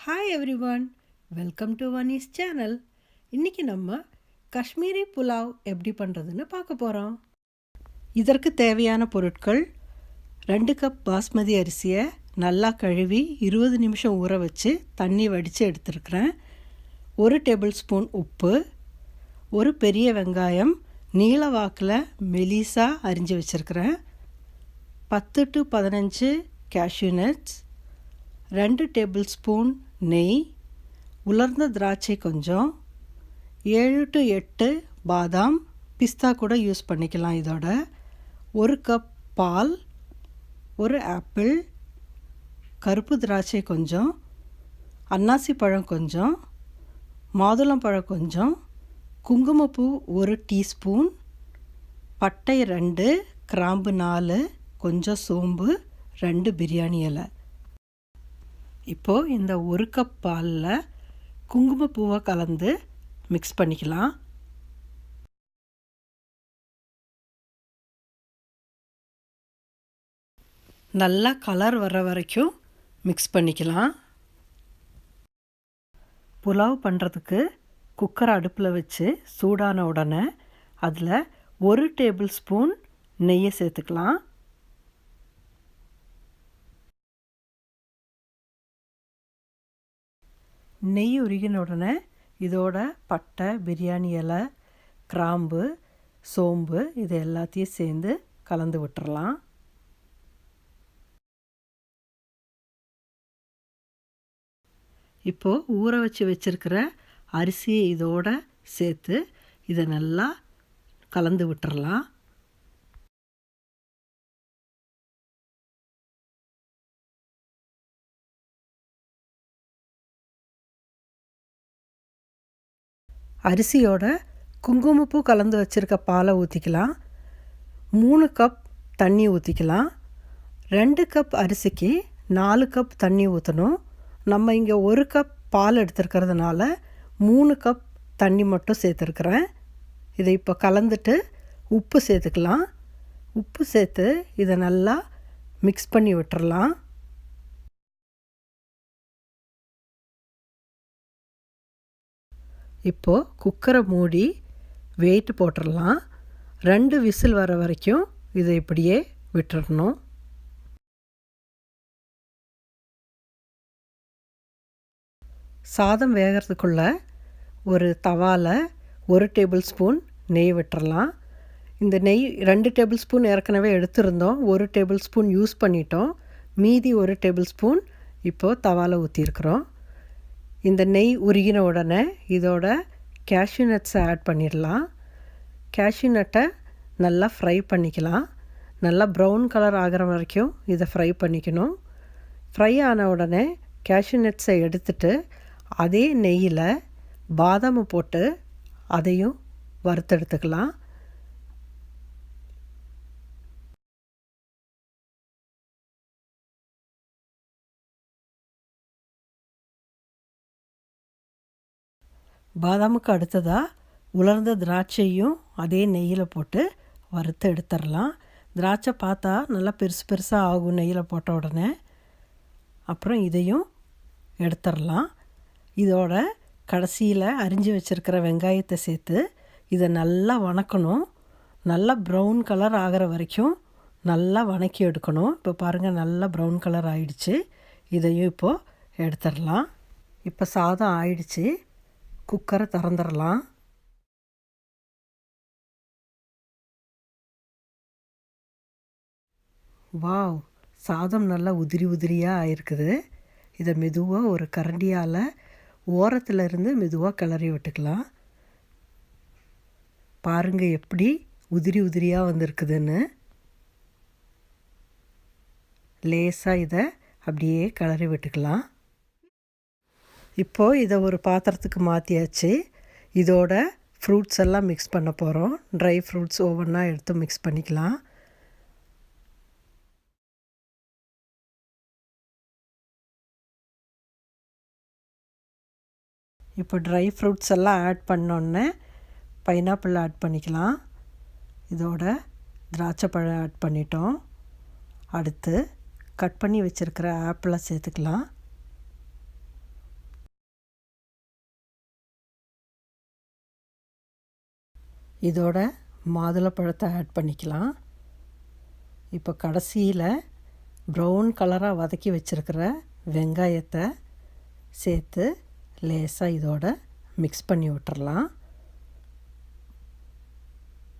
Hi everyone, welcome to Vani's channel. இன்றைக்கி நம்ம காஷ்மீரி புலாவ் எப்படி பண்ணுறதுன்னு பார்க்க போகிறோம். இதற்கு தேவையான பொருட்கள்: 2 கப் பாஸ்மதி அரிசியை நல்லா கழுவி 20 நிமிஷம் ஊற வச்சு தண்ணி வடித்து எடுத்துருக்கிறேன். 1 டேபிள் ஸ்பூன் உப்பு, ஒரு பெரிய வெங்காயம் நீல வாக்கில் மெலிசாக அரிஞ்சு வச்சுருக்கிறேன், 10 to 15 cashew nuts, 2 table spoon நெய், உலர்ந்த திராட்சை கொஞ்சம், 7 to 8 பாதாம், பிஸ்தா கூட யூஸ் பண்ணிக்கலாம். இதோட 1 கப் பால், ஒரு ஆப்பிள், கருப்பு திராட்சை கொஞ்சம், அன்னாசி பழம் கொஞ்சம், மாதுளம்பழம் கொஞ்சம், குங்குமப்பூ 1 டீஸ்பூன், பட்டை 2, கிராம்பு 4, கொஞ்சம் சோம்பு, 2 பிரியாணி இலை. இப்போது இந்த 1 கப் பாலில் குங்குமப்பூவை கலந்து மிக்ஸ் பண்ணிக்கலாம். நல்லா கலர் வர வரைக்கும் மிக்ஸ் பண்ணிக்கலாம். புலாவ் பண்ணுறதுக்கு குக்கர் அடுப்பில் வச்சு சூடான உடனே அதில் 1 டேபிள் ஸ்பூன் நெய்யை சேர்த்துக்கலாம். நெய் உருகின உடனே இதோட பட்டை, பிரியாணி இலை, கிராம்பு, சோம்பு இது எல்லாத்தையும் சேர்ந்து கலந்து விட்டுறலாம். இப்போது ஊற வச்சுருக்கிற அரிசியை இதோட சேர்த்து இதை நல்லா கலந்து விட்டுறலாம். அரிசியோட குங்குமப்பூ கலந்து வச்சுருக்க பாலை ஊற்றிக்கலாம். 3 கப் தண்ணி ஊற்றிக்கலாம். 2 கப் அரிசிக்கு 4 கப் தண்ணி ஊற்றணும். நம்ம இங்கே 1 கப் பால் எடுத்துருக்கிறதுனால 3 கப் தண்ணி மட்டும் சேர்த்துருக்குறேன். இதை இப்போ கலந்துட்டு உப்பு சேர்த்துக்கலாம். உப்பு சேர்த்து இதை நல்லா மிக்ஸ் பண்ணி விட்டுறலாம். இப்போது குக்கரை மூடி வெயிட் போட்டுடலாம். 2 விசில் வர வரைக்கும் இதை இப்படியே விட்டுறணும். சாதம் வேகிறதுக்குள்ளே ஒரு தவாவில் 1 டேபிள் ஸ்பூன் நெய் விட்டுறலாம். இந்த நெய் 2 டேபிள் ஸ்பூன் ஏற்கனவே எடுத்துருந்தோம், 1 டேபிள் ஸ்பூன் யூஸ் பண்ணிட்டோம். மீதி 1 டேபிள் ஸ்பூன் இப்போது தவாவில் ஊற்றிருக்கிறோம். இந்த நெய் உருகின உடனே இதோட கேஷ்யூ நட்ஸை ஆட் பண்ணிடலாம். கேஷ்யூ நட்டை நல்லா ஃப்ரை பண்ணிக்கலாம். நல்லா ப்ரௌன் கலர் ஆகிற வரைக்கும் இதை ஃப்ரை பண்ணிக்கணும். ஃப்ரை ஆன உடனே கேஷ்யூ நட்ஸை எடுத்துட்டு அதே நெய்யில் பாதாமை போட்டு அதையும் வறுத்தெடுத்துக்கலாம். பாதாமுக்கு அடுத்ததாக உலர்ந்த திராட்சையும் அதே நெய்யில் போட்டு வறுத்து எடுத்துடலாம். திராட்சை பார்த்தா நல்லா பெருசு பெருசாக ஆகும் நெய்யில் போட்ட உடனே. அப்புறம் இதையும் எடுத்துடலாம். இதோட கடைசியில் அரிஞ்சு வச்சுருக்கிற வெங்காயத்தை சேர்த்து இதை நல்லா வணக்கணும். நல்லா ப்ரௌன் கலர் ஆகிற வரைக்கும் நல்லா வணக்கி எடுக்கணும். இப்போ பாருங்கள், நல்லா ப்ரௌன் கலர் ஆயிடுச்சு. இதையும் இப்போது எடுத்துடலாம். இப்போ சாதம் ஆயிடுச்சு. குக்கரை திறந்துடலாம். வாவ், சாதம் நல்லா உதிரி உதிரியாக ஆயிருக்குது. இதை மெதுவாக ஒரு கரண்டியால் ஓரத்தில் இருந்து மெதுவாக கிளறி விட்டுக்கலாம். பாருங்கள் எப்படி உதிரி உதிரியாக வந்திருக்குதுன்னு. லேசாக இதை அப்படியே கிளறி விட்டுக்கலாம். இப்போது இதை ஒரு பாத்திரத்துக்கு மாற்றியாச்சு. இதோட ஃப்ரூட்ஸ் எல்லாம் மிக்ஸ் பண்ண போகிறோம். ட்ரை ஃப்ரூட்ஸ் ஒவ்வொன்றா எடுத்து மிக்ஸ் பண்ணிக்கலாம். இப்போ ட்ரை ஃப்ரூட்ஸ் எல்லாம் ஆட் பண்ணோன்னே பைனாப்பிள் ஆட் பண்ணிக்கலாம். இதோட திராட்சை பழம் ஆட் பண்ணிட்டோம். அடுத்து கட் பண்ணி வச்சுருக்கிற ஆப்பிளை சேர்த்துக்கலாம். இதோட மாதுளப்பழத்தை ஆட் பண்ணிக்கலாம். இப்போ கடைசியில் ப்ரௌன் கலராக வதக்கி வச்சுருக்கிற வெங்காயத்தை சேர்த்து லேசாக இதோட மிக்ஸ் பண்ணி விட்டுறலாம்.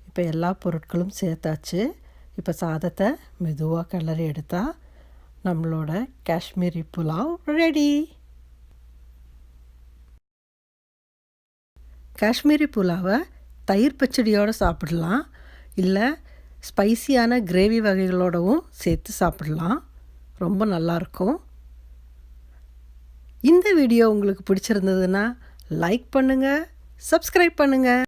இப்போ எல்லா பொருட்களும் சேர்த்தாச்சு. இப்போ சாதத்தை மெதுவாக கிளறி எடுத்தால் நம்மளோட காஷ்மீரி புலாவ் ரெடி. காஷ்மீரி புலாவை தயிர் பச்சடியோடு சாப்பிடலாம், இல்லை ஸ்பைசியான கிரேவி வகைகளோடவும் சேர்த்து சாப்பிடலாம். ரொம்ப நல்லாயிருக்கும். இந்த வீடியோ உங்களுக்கு பிடிச்சிருந்ததுன்னா லைக் பண்ணுங்கள், சப்ஸ்கிரைப் பண்ணுங்கள்.